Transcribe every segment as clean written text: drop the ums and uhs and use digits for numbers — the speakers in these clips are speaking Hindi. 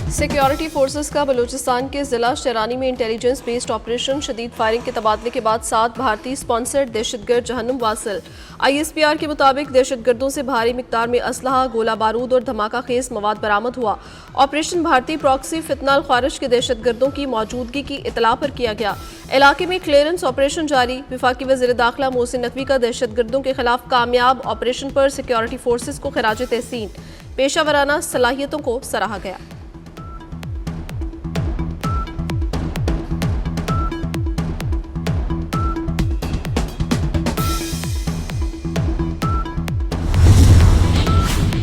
सिक्योरिटी फोर्सेस का बलूचिस्तान के जिला शरानी में इंटेलिजेंस बेस्ड ऑपरेशन शदीद फायरिंग के तबादले के बाद 7 भारतीय स्पॉन्सर्ड दहशतगर्द जहन्नुम वासिल। ISPR के मुताबिक दहशतगर्दों से भारी मिकदार में असलहा, गोला बारूद और धमाका खेज मवाद बरामद हुआ। ऑपरेशन भारतीय प्रॉक्सी फितना ख्वारिश के दहशतगर्दों की मौजूदगी की इतला पर किया गया। इलाके में क्लियरेंस ऑपरेशन जारी। वफाकी वज़ीर दाखिला मोहसिन नकवी का दहशतगर्दों के खिलाफ कामयाब ऑपरेशन पर सिक्योरिटी फोर्सेस को खराज तहसीन। पेशावराना सलाहियतों को सराहा गया।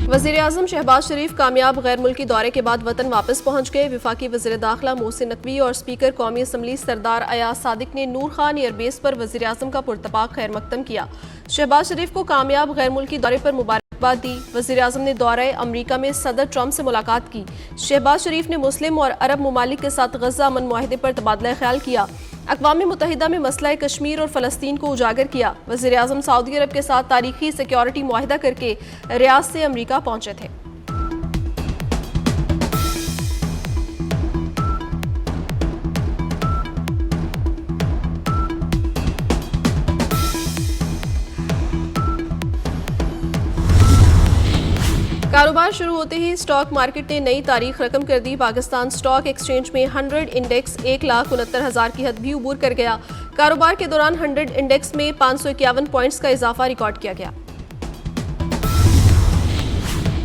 वज़ीर आज़म शहबाज शरीफ कामयाब गैर मुल्की दौरे के बाद वतन वापस पहुंच गए। वफाकी वज़ीर दाखिला मोहसिन नकवी और स्पीकर कौमी असम्बली सरदार अयाज सादिक ने नूर खान एयरबेस पर वज़ीर आज़म का पुरतपाक खैर मकदम किया। शहबाज शरीफ को कामयाब गैर मुल्की दौरे पर मुबारकबाद दी। वज़ीर आज़म ने दौरे अमरीका में सदर ट्रंप से मुलाकात की। शहबाज शरीफ ने मुस्लिम और अरब ममालिक के साथ गज़ा अमन मुआहिदे पर तबादला ख्याल किया। अक़वाम मुत्तहिदा में मसला कश्मीर और फ़लस्तीन को उजागर किया। वज़ीर आज़म सऊदी अरब के साथ तारीखी सिक्योरिटी मुआहिदा करके रियाद से अमरीका पहुंचे थे। कारोबार शुरू होते ही स्टॉक मार्केट ने नई तारीख रकम कर दी। पाकिस्तान स्टॉक एक्सचेंज में 100 इंडेक्स 1,69,000 की हद भी उबूर कर गया। कारोबार के दौरान 100 इंडेक्स में 551 पॉइंट्स का इजाफा रिकॉर्ड किया गया।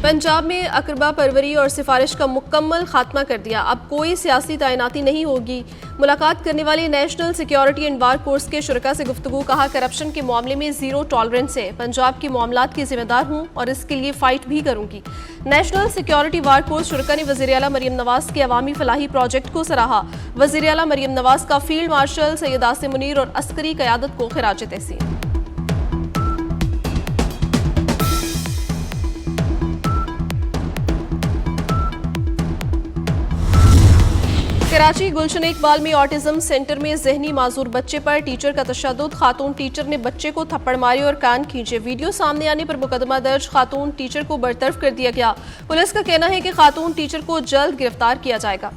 पंजाब में अकरबा परवरी और सिफारिश का मुकम्मल खात्मा कर दिया। अब कोई सियासी तैनाती नहीं होगी। मुलाकात करने वाले national security and war course के शुरका से गुफ्तगू। कहा, करप्शन के मामले में जीरो टॉलरेंस है। पंजाब के मामलात की जिम्मेदार हूँ और इसके लिए फाइट भी करूंगी। नेशनल सिक्योरिटी वार कोर्स शुरका ने वज़ीर आला मरियम नवाज के अवामी फलाही प्रोजेक्ट को सराहा। वज़ीर आला मरियम नवाज का फील्ड मार्शल सैयद आसिम मुनीर और अस्करी क़यादत को खिराज तहसीन। कराची गुलशन इकबाल में ऑटिज्म सेंटर में जहनी माजूर बच्चे पर टीचर का तशद्दुद। खातून टीचर ने बच्चे को थप्पड़ मारे और कान खींचे। वीडियो सामने आने पर मुकदमा दर्ज। खातून टीचर को बरतरफ कर दिया गया। पुलिस का कहना है कि खातून टीचर को जल्द गिरफ्तार किया जाएगा।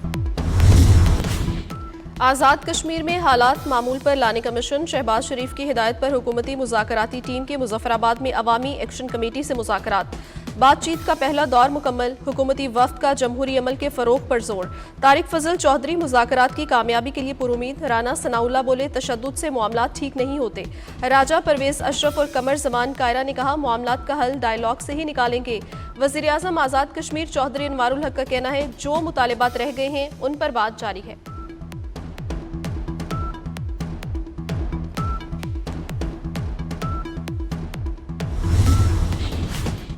आज़ाद कश्मीर में हालात मामूल पर लाने का मिशन। शहबाज शरीफ की हिदायत पर हुकूमती मुज़ाकराती टीम के मुजफ्फराबाद में अवामी एक्शन कमेटी से मुज़ाकरात। बातचीत का पहला दौर मुकम्मल। हुकूमती वफ्द का जमहूरी अमल के फ़रोग पर जोर। तारिक फजल चौधरी मुज़ाकरात की कामयाबी के लिए पुरुमीद। राना सनाउल्लाह बोले, तशद्दुद से मामलात ठीक नहीं होते। राजा परवेज अशरफ और कमर जमान कायरा ने कहा, मामलात का हल डायलॉग से ही निकालेंगे। वज़ीर आज़म आज़ाद कश्मीर चौधरी अनवारुल हक का कहना है, जो मुतालिबात रह गए हैं उन पर बात जारी है।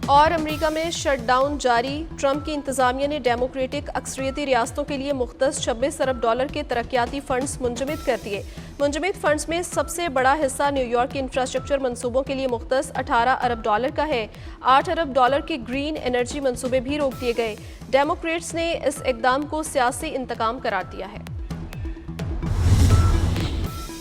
और अमेरिका में शटडाउन जारी। ट्रंप की इंतजामिया ने डेमोक्रेटिक अक्सरियती रियासतों के लिए मुख्तस 26 अरब डॉलर के तरक्याती फंड्स मुंजमद कर दिए। मुंजमद फंड्स में सबसे बड़ा हिस्सा न्यूयॉर्क के इंफ्रास्ट्रक्चर मंसूबों के लिए मुख्तस 18 अरब डॉलर का है। 8 अरब डॉलर के ग्रीन एनर्जी मंसूबे भी रोक दिए गए। डेमोक्रेट्स ने इस इकदाम को सियासी इंतकाम करार दिया है।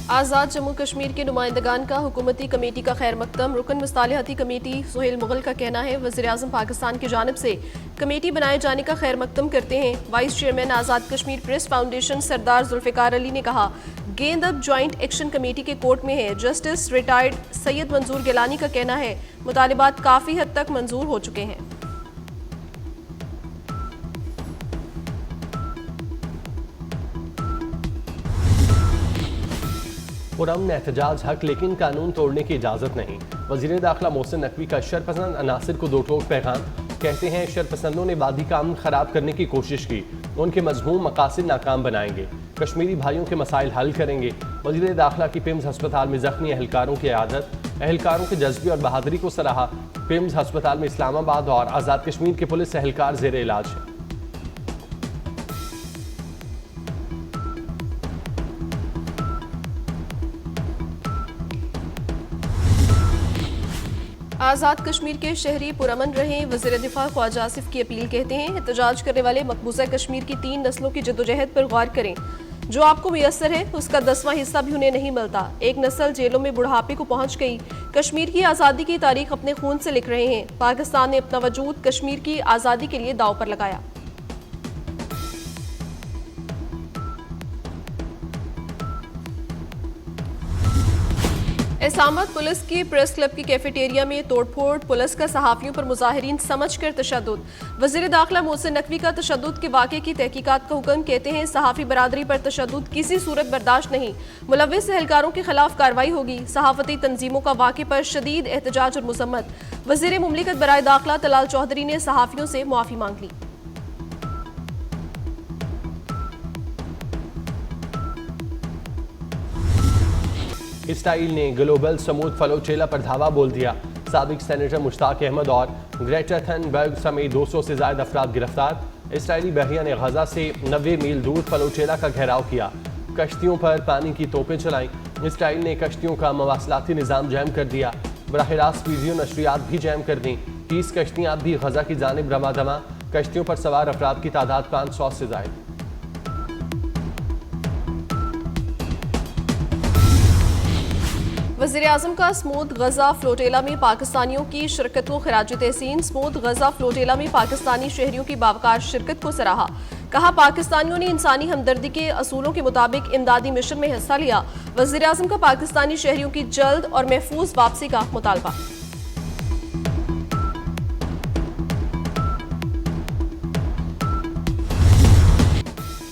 आज़ाद जम्मू कश्मीर के नुमाइंदगान का हुकूमती कमेटी का खैर मकदम। रुकन मुस्तालिहाती कमेटी सुहेल मुगल का कहना है, वज़ीर आज़म पाकिस्तान की जानिब से कमेटी बनाए जाने का खैर मकदम करते हैं। Vice chairman Azad Kashmir press foundation सरदार जुल्फ़िकार अली ने कहा, गेंद अब ज्वाइंट एक्शन कमेटी के कोर्ट में है। जस्टिस रिटायर्ड सैयद मंजूर गिलानी का कहना है, मुतालिबात काफ़ी हद तक मंजूर हो चुके हैं। पुरअमन एहतजाज हक, लेकिन कानून तोड़ने की इजाज़त नहीं। वज़ीर दाखिला मोहसिन नकवी का शरपसंद अनासिर को दो टोक पैगाम। कहते हैं, शरपसंदों ने वादी का अमन ख़राब करने की कोशिश की, उनके मज़मूम मकासद नाकाम बनाएंगे। कश्मीरी भाइयों के मसाइल हल करेंगे। वज़ीर दाखिला की पिम्स अस्पताल में ज़ख्मी एहलकारों की आदत, एहलकारों के जज्बे और बहादुरी को सराहा। पिम्स अस्पताल में इस्लामाबाद और आज़ाद कश्मीर के पुलिस एहलकार ज़ेर इलाज है। आज़ाद कश्मीर के शहरी पुरअमन रहें। वज़ीर दिफा ख्वाजा आसिफ की अपील। कहते हैं, एहतजाज करने वाले मकबूजा कश्मीर की 3 नस्लों की जद्दोजहद पर गौर करें। जो आपको मुयस्सर है उसका 10वां हिस्सा भी उन्हें नहीं मिलता। एक नस्ल जेलों में बुढ़ापे को पहुंच गई। कश्मीर की आज़ादी की तारीख अपने खून से लिख रहे हैं। पाकिस्तान ने अपना वजूद कश्मीर की आज़ादी के लिए दांव पर लगाया। इस्लामाबाद पुलिस की प्रेस क्लब की कैफेटेरिया में तोड़फोड़, पुलिस का सहाफियों पर मुजाहिरीन समझकर तशद्दुद। वज़ीर दाखिला मोहसिन नकवी का तशद्दुद के वाक़े की तहकीकात का हुक्म। कहते हैं सहाफ़ी बरादरी पर तशद्दुद किसी सूरत बर्दाश्त नहीं, मुलव्विस एहलकारों के खिलाफ कार्रवाई होगी। सहाफ़ती तंजीमों का वाक़े पर शदीद एहतजाज और मुसम्मत। वज़ीर मुमलिकत बराए दाखिला तलाल चौधरी ने सहाफ़ियों से मुआफ़ी मांग ली। इसराइल ने ग्लोबल समूद फलोचेला पर धावा बोल दिया। साबिक सेनेटर मुश्ताक अहमद और ग्रेटा थनबर्ग समेत 200 से ज्यादा अफराद गिरफ्तार। इसराइली बहरिया ने गजा से 90 मील दूर फलोचेला का घेराव किया, कश्तियों पर पानी की तोपें चलाई। इसराइल ने कश्तियों का मवासलाती निज़ाम जैम कर दिया, बराह रास्त वीडियो नशरियात भी जैम कर दी। 30 कश्तियाँ भी गजा की जानिब रवादमा। कश्तियों पर सवार अफराद की तादाद 500 से ज्यादा। वज़ीर आज़म का स्मूथ गजा फ्लोटेला में पाकिस्तानियों की शिरकत को खिराज तहसीन। स्मूथ गजा फ्लोटेला में पाकिस्तानी शहरियों की बावकार शिरकत को सराहा। कहा पाकिस्तानियों ने इंसानी हमदर्दी के असूलों के मुताबिक इमदादी मिशन में हिस्सा लिया। वज़ीर आज़म का पाकिस्तानी शहरियों की जल्द और महफूज वापसी का मुतालबा।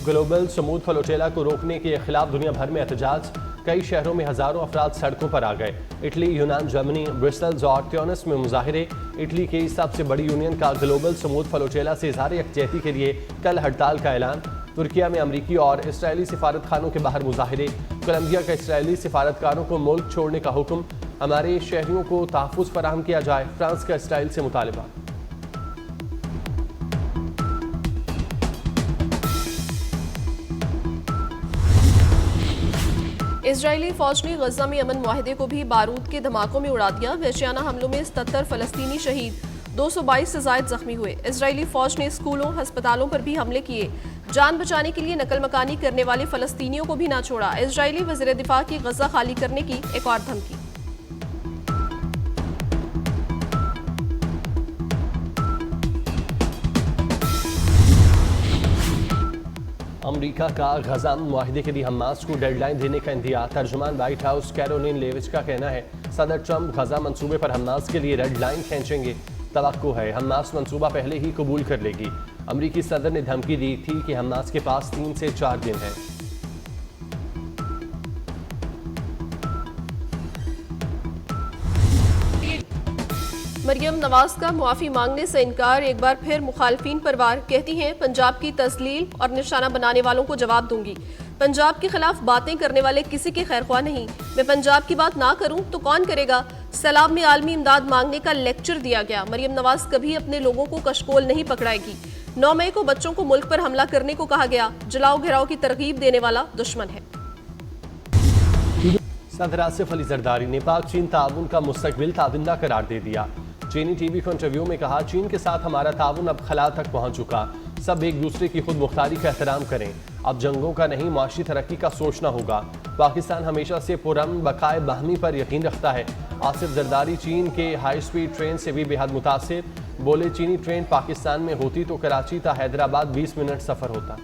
ग्लोबल समूद फलोचेला को रोकने के खिलाफ दुनिया भर में एहतजाज। कई शहरों में हजारों अफराद सड़कों पर आ गए। इटली, यूनान, जर्मनी, ब्रिसल्स और ट्यूनिस में मुजाहिरे। इटली की सबसे बड़ी यूनियन का ग्लोबल समूद फलोचेला से इजहार यकजहती के लिए कल हड़ताल का ऐलान। तुर्किया में अमरीकी और इसराइली सिफारत खानों के बाहर मुजाहिरे। कोलंबिया का इसराइली सिफारतकारों को मुल्क छोड़ने का हुक्म। हमारे शहरियों को तहफ़्फ़ुज़ फराहम किया जाए, फ्रांस का इसराइल से मुतालबा। इजरायली फौज ने गजा में अमन मुआहदे को भी बारूद के धमाकों में उड़ा दिया। वहशियाना हमलों में 77 फलस्तीनी शहीद, 222 से जायद जख्मी हुए। इजरायली फौज ने स्कूलों, अस्पतालों पर भी हमले किए। जान बचाने के लिए नकल मकानी करने वाले फलस्तीनियों को भी ना छोड़ा। इजरायली वज़ीर दिफा की गजा खाली करने की एक और धमकी। अमरीका का गजा मुआहिदे के लिए हमास को डेडलाइन देने का इंतजार। तर्जुमान व्हाइट हाउस कैरोलिन लेविच का कहना है सदर ट्रंप गजा मंसूबे पर हमास के लिए रेड लाइन खींचेंगे। तवक्को है हमास मंसूबा पहले ही कबूल कर लेगी। अमरीकी सदर ने धमकी दी थी कि हमास के पास 3 से 4 दिन है। मरियम नवाज का मुआफ़ी मांगने से इनकार, एक बार फिर मुखालफीन पर वार। कहती हैं पंजाब की तस्लील और निशाना बनाने वालों को जवाब दूंगी। पंजाब के खिलाफ बातें करने वाले किसी के खैरख्वाह नहीं। मैं पंजाब की बात ना करूं तो कौन करेगा। सैलाब में आलमी इमदाद मांगने का लेक्चर दिया गया। मरियम नवाज कभी अपने लोगों को कशकोल नहीं पकड़ाएगी। 9 मई को बच्चों को मुल्क पर हमला करने को कहा गया। जलाओ घेराव की तरगीब देने वाला दुश्मन है। सदर आसिफ अली जरदारी ने पाक चीन ताउन का मुस्तकबिल ताबिंदा करार दे दिया। चीनी टीवी को इंटरव्यू में कहा चीन के साथ हमारा ताउन अब खला तक पहुंच चुका। सब एक दूसरे की खुद मुख्तारी का एहतराम करें। अब जंगों का नहीं, मुआशी तरक्की का सोचना होगा। पाकिस्तान हमेशा से पुरअमन बकाए बाहमी पर यकीन रखता है। आसिफ जरदारी चीन के हाई स्पीड ट्रेन से भी बेहद मुतासिर। बोले चीनी ट्रेन पाकिस्तान में होती तो कराची था हैदराबाद 20 मिनट सफर होता।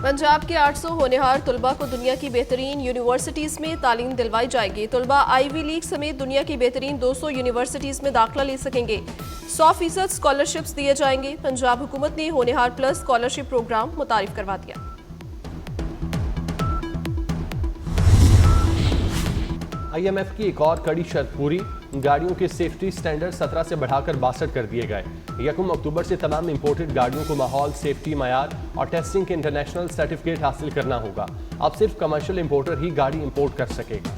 पंजाब के 800 होनहार तुलबा को दुनिया की बेहतरीन यूनिवर्सिटीज़ में तालीम दिलवाई जाएगी। तुलबा आईवी लीग समेत दुनिया की बेहतरीन 200 यूनिवर्सिटीज़ में दाखिला ले सकेंगे। 100% स्कॉलरशिप्स दिए जाएंगे। पंजाब हुकूमत ने होनहार प्लस स्कॉलरशिप प्रोग्राम मुतारिफ करवा दिया। IMF की एक और कड़ी शर्त पूरी। गाड़ियों के सेफ्टी स्टैंडर्ड 17 से बढ़ाकर 62 कर दिए गए। 1 अक्टूबर से तमाम इंपोर्टेड गाड़ियों को माहौल, सेफ्टी मयार और टेस्टिंग के इंटरनेशनल सर्टिफिकेट हासिल करना होगा। अब सिर्फ कमर्शियल इंपोर्टर ही गाड़ी इंपोर्ट कर सकेगा।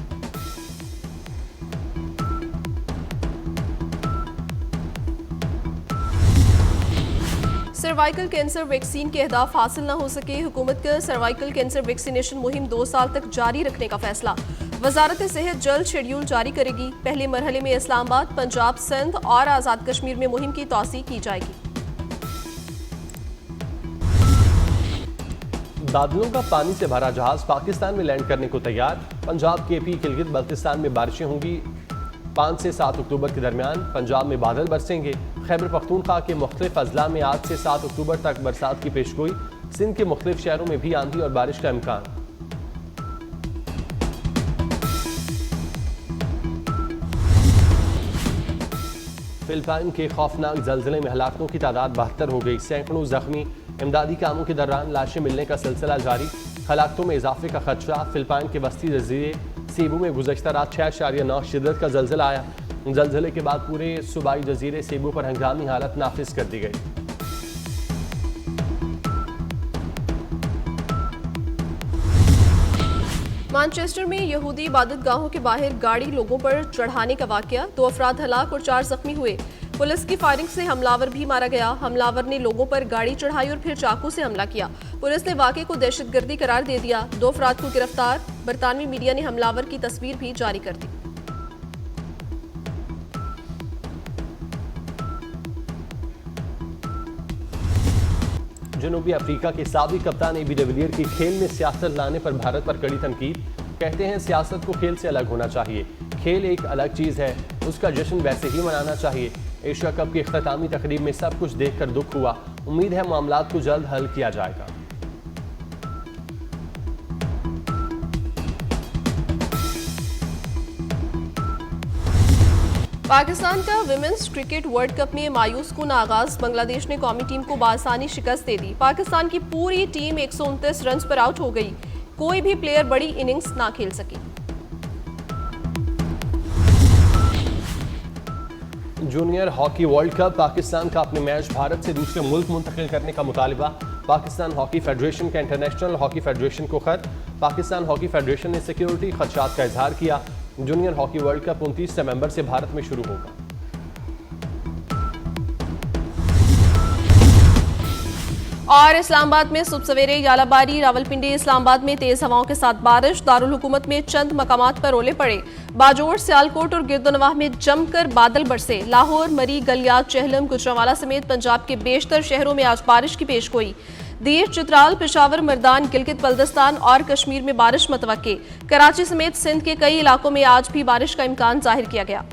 सर्वाइकल कैंसर वैक्सीन के अहदाफ हासिल न हो सके। हुकूमत का सर्वाइकल कैंसर वैक्सीनेशन मुहिम 2 साल तक जारी रखने का फैसला। वजारत सेहत जल्द शेड्यूल जारी करेगी। पहले मरहले में इस्लामाबाद, पंजाब, सिंध और आज़ाद कश्मीर में मुहिम की तौसीह की जाएगी। बादलों का पानी से भरा जहाज पाकिस्तान में लैंड करने को तैयार। पंजाब, KP, गिलगित बल्तिस्तान में बारिशें होंगी। 5 से 7 अक्टूबर के दरमियान पंजाब में बादल बरसेंगे। खैबर पख्तूनख्वा के मुख्तलिफ अजला में आज से 7 अक्टूबर तक बरसात की पेशगोई। सिंध के मुख्तलिफ शहरों में भी आंधी और बारिश का इम्कान। फिलिपाइन के खौफनाक जल्जले में हलाकतों की तादाद 72 हो गई, सैकड़ों जख्मी। इमदादी कामों के दौरान लाशें मिलने का सिलसिला जारी। हलाकतों में इजाफे का खदशा। फिलिपाइन के वस्ती जजीरे सेबू में गुज़श्ता रात 6.9 शिद्दत का जल्जला आया। जल्जले के बाद पूरे सूबाई जजीरे सेबू पर हंगामी हालत नाफिज कर दी गई। मैनचेस्टर में यहूदी इबादतगाहों के बाहर गाड़ी लोगों पर चढ़ाने का वाकया, 2 अफराद हलाक और 4 जख्मी हुए। पुलिस की फायरिंग से हमलावर भी मारा गया। हमलावर ने लोगों पर गाड़ी चढ़ाई और फिर चाकू से हमला किया। पुलिस ने वाकये को दहशतगर्दी करार दे दिया। 2 अफराद को गिरफ्तार। बरतानवी मीडिया ने हमलावर की तस्वीर भी जारी कर दी। जनूबी अफ्रीका के साबिक कप्तान एबी डिविलियर की खेल में सियासत लाने पर भारत पर कड़ी तनकीद। कहते हैं सियासत को खेल से अलग होना चाहिए। खेल एक अलग चीज़ है, उसका जश्न वैसे ही मनाना चाहिए। एशिया कप की इख्तितामी तकरीब में सब कुछ देखकर दुख हुआ। उम्मीद है मामलात को जल्द हल किया जाएगा। पाकिस्तान का विमेंस क्रिकेट वर्ल्ड कप में मायूस कुन आगाज। बांग्लादेश ने कौमी टीम को बासानी शिकस्त दे दी। पाकिस्तान की पूरी टीम 129 रन पर आउट हो गई। कोई भी प्लेयर बड़ी इनिंग्स ना खेल सकी। Junior hockey world cup. Pakistan का अपने मैच भारत से दूसरे मुल्क मुंतकिल करने का मुतालिबा। पाकिस्तान हॉकी फेडरेशन का इंटरनेशनल हॉकी फेडरेशन को खत। पाकिस्तान हॉकी फेडरेशन ने सिक्योरिटी खदशात का इजहार किया। जूनियर हॉकी वर्ल्ड कप 29 नवंबर से भारत में शुरू होगा। और इस्लामाबाद में सुबह सवेरे यालाबारी, रावलपिंडी, इस्लामाबाद में तेज हवाओं के साथ बारिश। दारुल हुकूमत में चंद मकामात पर ओले पड़े। बाजोड़, सियालकोट और गिरदोनवाह में जमकर बादल बरसे। लाहौर, मरी, गलियात, चहलम, गुजरांवाला समेत पंजाब के बेशतर शहरों में आज बारिश की पेशगोई। दीर, चित्राल, पेशावर, मर्दान, गिलगित बल्दिस्तान और कश्मीर में बारिश मुतवक्के। कराची समेत सिंध के कई इलाकों में आज भी बारिश का इम्कान जाहिर किया गया।